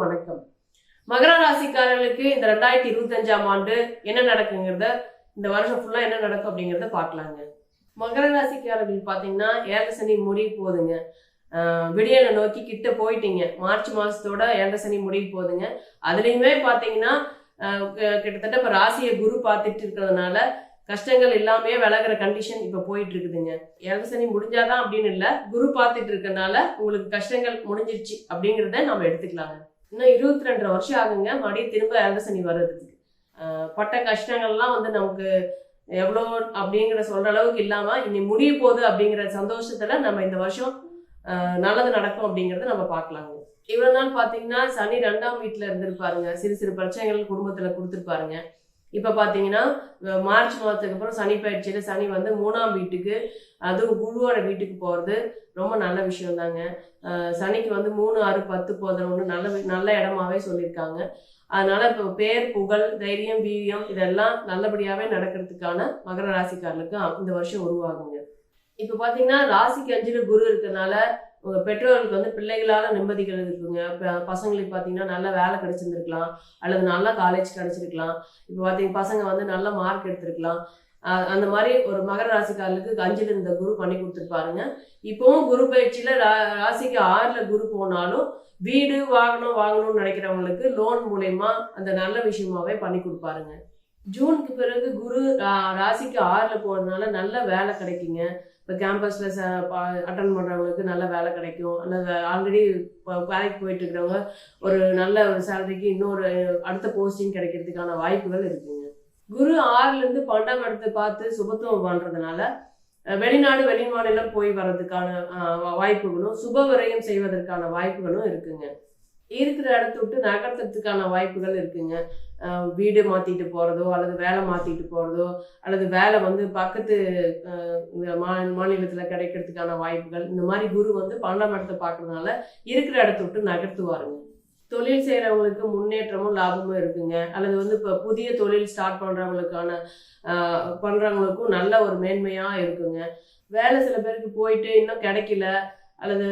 வணக்கம். மகர ராசிக்காரர்களுக்கு இந்த 2025ஆம் ஆண்டு என்ன நடக்குங்கிறத, இந்த வருஷம் ஃபுல்லா என்ன நடக்கும் அப்படிங்கிறத பார்க்கலாங்க. மகர ராசிக்காரர்கள் பார்த்தீங்கன்னா ஏழரை சனி முடிய போகுதுங்க. விடியலை நோக்கி கிட்ட போயிட்டீங்க. மார்ச் மாசத்தோட ஏழரை சனி முடிய போகுதுங்க. அதுலயுமே பார்த்தீங்கன்னா கிட்டத்தட்ட இப்ப ராசியை குரு பார்த்துட்டு இருக்கிறதுனால கஷ்டங்கள் எல்லாமே விலகிற கண்டிஷன் இப்ப போயிட்டு இருக்குதுங்க. ஏழரை சனி முடிஞ்சாதான் அப்படின்னு இல்லை, குரு பார்த்துட்டு இருக்கனால உங்களுக்கு கஷ்டங்கள் முடிஞ்சிருச்சு அப்படிங்கிறத நம்ம எடுத்துக்கலாங்க. இன்னும் 22 வருஷம் ஆகுங்க மறுபடியும் திரும்ப ஏழரை சனி வர்றதுக்கு. பட்ட கஷ்டங்கள்லாம் நமக்கு எவ்வளோ அப்படிங்கிற சொல்ற அளவுக்கு இல்லாம இனி முடிய போகுது அப்படிங்கிற சந்தோஷத்துல நம்ம இந்த வருஷம் நல்லது நடக்கும் அப்படிங்கறத நம்ம பார்க்கலாங்க. இவ்வளவு நாள் பாத்தீங்கன்னா சனி 2ஆம் வீட்டுல இருந்திருப்பாருங்க. சிறு சிறு பிரச்சனைகள் குடும்பத்துல கொடுத்துருப்பாருங்க. இப்ப பாத்தீங்கன்னா மார்ச் மாதத்துக்கு அப்புறம் சனி பயிற்சியில சனி 3ஆம் வீட்டுக்கு, அதுவும் குருவோட வீட்டுக்கு போறது ரொம்ப நல்ல விஷயம் தாங்க. சனிக்கு 3, 6, 10 11 நல்ல இடமாவே சொல்லியிருக்காங்க. அதனால இப்போ பேர், புகழ், தைரியம், வீரியம் இதெல்லாம் நல்லபடியாவே நடக்கிறதுக்கான மகர ராசிக்காரர்களுக்கு இந்த வருஷம் உருவாகுங்க. இப்ப பாத்தீங்கன்னா ராசிக்கு 5ல குரு இருக்கனால உங்க பெற்றோர்களுக்கு பிள்ளைகளால நிம்மதிகள் இருக்குங்க. பசங்களுக்கு பாத்தீங்கன்னா நல்ல வேலை கிடைச்சிருந்துருக்கலாம், அல்லது நல்ல காலேஜ் கிடைச்சிருக்கலாம். இப்ப பாத்தீங்கன்னா பசங்க நல்ல மார்க் எடுத்திருக்கலாம். அந்த மாதிரி ஒரு மகர ராசிக்காரர்களுக்கு 5ல இருந்த குரு பண்ணி கொடுத்துருப்பாருங்க. இப்பவும் குரு பயிற்சியில ராசிக்கு 6ல குரு போனாலும் வீடு வாங்கணும் வாங்கணும்னு நினைக்கிறவங்களுக்கு லோன் மூலயமா அந்த நல்ல விஷயமாவே பண்ணி கொடுப்பாருங்க. ஜூனுக்கு பிறகு குரு ராசிக்கு 6ல போறதுனால நல்ல வேலை கிடைக்குங்க. இப்போ கேம்பஸ்ல அட்டன் பண்றவங்களுக்கு நல்ல வேலை கிடைக்கும், அல்லது ஆல்ரெடி வேலைக்கு போயிட்டு இருக்கிறவங்க ஒரு நல்ல ஒரு சேலரிக்கு இன்னொரு அடுத்த போஸ்டிங் கிடைக்கிறதுக்கான வாய்ப்புகள் இருக்குங்க. குரு 6ல இருந்து 12ஆம் இடத்தை பார்த்து சுபத்துவம் பண்றதுனால வெளிநாடு வெளி மாநிலம் போய் வர்றதுக்கான வாய்ப்புகளும் சுப விரயம் செய்வதற்கான வாய்ப்புகளும் இருக்குங்க. இருக்கிற இடத்த விட்டு நகர்த்துறதுக்கான வாய்ப்புகள் இருக்குங்க. வீடு மாத்திட்டு போறதோ, அல்லது வேலை மாத்திட்டு போறதோ, அல்லது வேலை பக்கத்து மாநிலத்துல கிடைக்கிறதுக்கான வாய்ப்புகள். இந்த மாதிரி குரு 12ஆம் இடத்தை பார்க்கறதுனால இருக்கிற இடத்த விட்டு நகர்த்துவாருங்க. தொழில் செய்யறவங்களுக்கு முன்னேற்றமும் லாபமும் இருக்குங்க. அல்லது இப்போ புதிய தொழில் ஸ்டார்ட் பண்றவங்களுக்கும் நல்ல ஒரு மேன்மையா இருக்குங்க. வேலை சில பேருக்கு போயிட்டு இன்னும் கிடைக்கல, அல்லது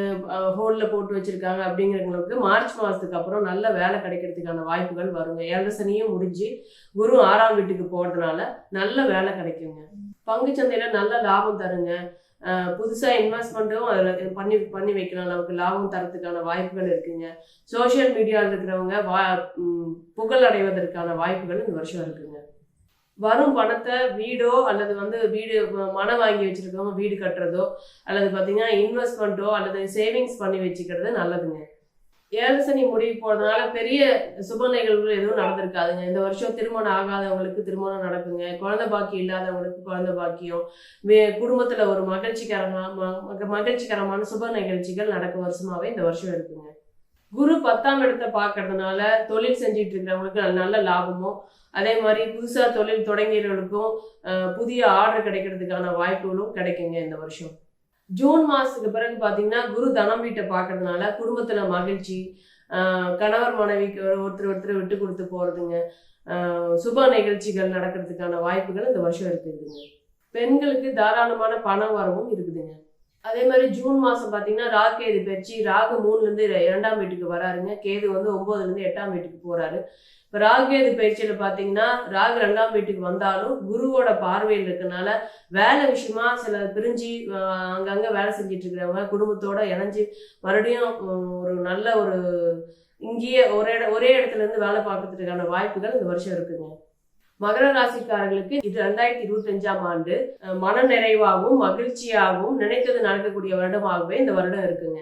ஹோல்ல போட்டு வச்சிருக்காங்க அப்படிங்கிறவங்களுக்கு மார்ச் மாசத்துக்கு அப்புறம் நல்ல வேலை கிடைக்கிறதுக்கான வாய்ப்புகள் வருங்க. ஏழரை சனியும் முடிஞ்சு குரு 6ஆம் வீட்டுக்கு போறதுனால நல்ல வேலை கிடைக்குங்க. பங்குச்சந்தையில நல்ல லாபம் தருங்க. புதுசா இன்வெஸ்ட்மெண்ட்டும் அதுல பண்ணி வைக்கலாம், நமக்கு லாபம் தரத்துக்கான வாய்ப்புகள் இருக்குங்க. சோசியல் மீடியாவில் இருக்கிறவங்க புகழ் அடைவதற்கான வாய்ப்புகள் இந்த வருஷம் இருக்குங்க. வரும் பணத்தை வீடோ, அல்லது வீடு மனம் வாங்கி வச்சிருக்கவங்க வீடு கட்டுறதோ, அல்லது பார்த்தீங்கன்னா இன்வெஸ்ட்மெண்ட்டோ, அல்லது சேவிங்ஸ் பண்ணி வச்சுக்கிறது நல்லதுங்க. ஏழரை சனி முடிவு போறதுனால பெரிய சுப நிகழ்வுகள் எதுவும் நடந்திருக்காதுங்க. இந்த வருஷம் திருமணம் ஆகாதவங்களுக்கு திருமணம் நடக்குங்க. குழந்தை பாக்கியம் இல்லாதவங்களுக்கு குழந்தை பாக்கியம், குடும்பத்துல ஒரு மகிழ்ச்சிகரமான சுப நிகழ்ச்சிகள் நடக்க வருஷமாவே இந்த வருஷம் இருக்குங்க. குரு 10ஆம் இடத்தை பார்க்கறதுனால தொழில் செஞ்சிட்டு இருக்கிறவங்களுக்கு நல்ல லாபமும், அதே மாதிரி புதுசா தொழில் தொடங்கியவர்களுக்கும் புதிய ஆர்டர் கிடைக்கிறதுக்கான வாய்ப்புகளும் கிடைக்குங்க இந்த வருஷம். ஜூன் மாசத்துக்கு பிறகு பாத்தீங்கன்னா குரு தனம் வீட்டை பார்க்கறதுனால குடும்பத்துல மகிழ்ச்சி, கணவர் மனைவிக்கு ஒருத்தர் விட்டு கொடுத்து போறதுங்க, சுப நிகழ்ச்சிகள் நடக்கிறதுக்கான வாய்ப்புகள் இந்த வருஷம் இருக்குதுங்க. பெண்களுக்கு தாராளமான பணம் வரவும் இருக்குதுங்க. அதே மாதிரி ஜூன் மாசம் பாத்தீங்கன்னா ராகு பயிற்சி. ராகு 3ல இருந்து 2ஆம் வீட்டுக்கு வராருங்க. கேது 9ல இருந்து 8ஆம் வீட்டுக்கு போறாரு. இப்ப ராகு பயிற்சியில பாத்தீங்கன்னா ராகு 2ஆம் வீட்டுக்கு வந்தாலும் குருவோட பார்வையில் இருக்கனால வேலை விஷயமா சில பிரிஞ்சு அங்கங்க வேலை செஞ்சிட்டு இருக்கிறவங்க குடும்பத்தோட இணைஞ்சு மறுபடியும் ஒரு நல்ல ஒரு இங்கேயே ஒரே இடத்துல இருந்து வேலை பார்க்கறதுக்கான வாய்ப்புகள் இந்த வருஷம் இருக்குங்க. மகர ராசிக்காரர்களுக்கு இது 2025ஆம் ஆண்டு மன நிறைவாகவும் மகிழ்ச்சியாகவும் நினைத்தது நடக்கக்கூடிய வருடமாகவே இந்த வருடம் இருக்குங்க.